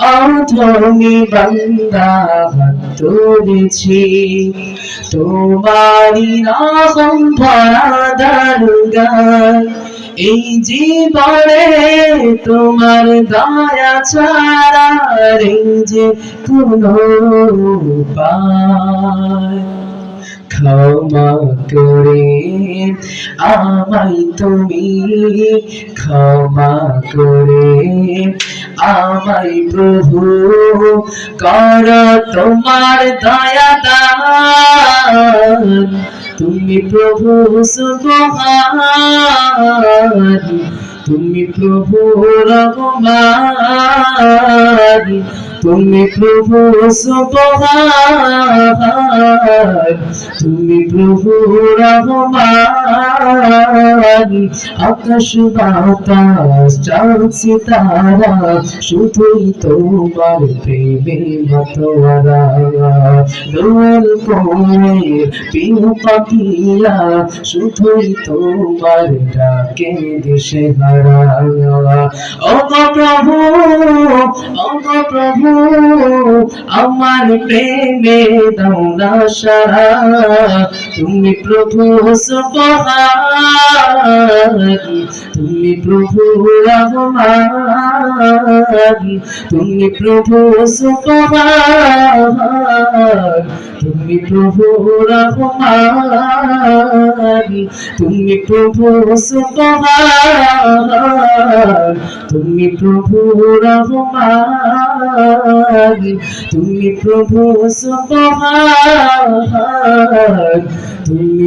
অধমী বান্দা হাত তুলেছি তোমারি রহম ভরা দরগায়। এই জীবনে তোমার দয়া ছাড়া এই যে কোনো উপায়। ক্ষমা করে আমায় তুমি, ক্ষমা করে আমায় প্রভু, কর তোমার দয়া দান। তুমি প্রভু সুবহান, তুমি প্রভু রহমান, তুমি প্রভু সুবহান, তুমি প্রভু রহমান। আকাশ বাতাস চাঁদ সিতারা শুধুই তোমার প্রেমে মাতোয়ারা। দোয়েল কোয়েল পিউ পাখিরা শুধুই তোমার ডাকে দিশে হারা। ও গো প্রভু, ও গো প্রভু, আমার প্রেমে দাও না সারা। তুমি প্রভু সুবহান, তুমি প্রভু রহমান, তুমি প্রভু সুবহান, তুমি প্রভু রহমান, তুমি প্রভু সুবহান, তুমি প্রভু রহমান, তুমি প্রভু সুবহান, তুমি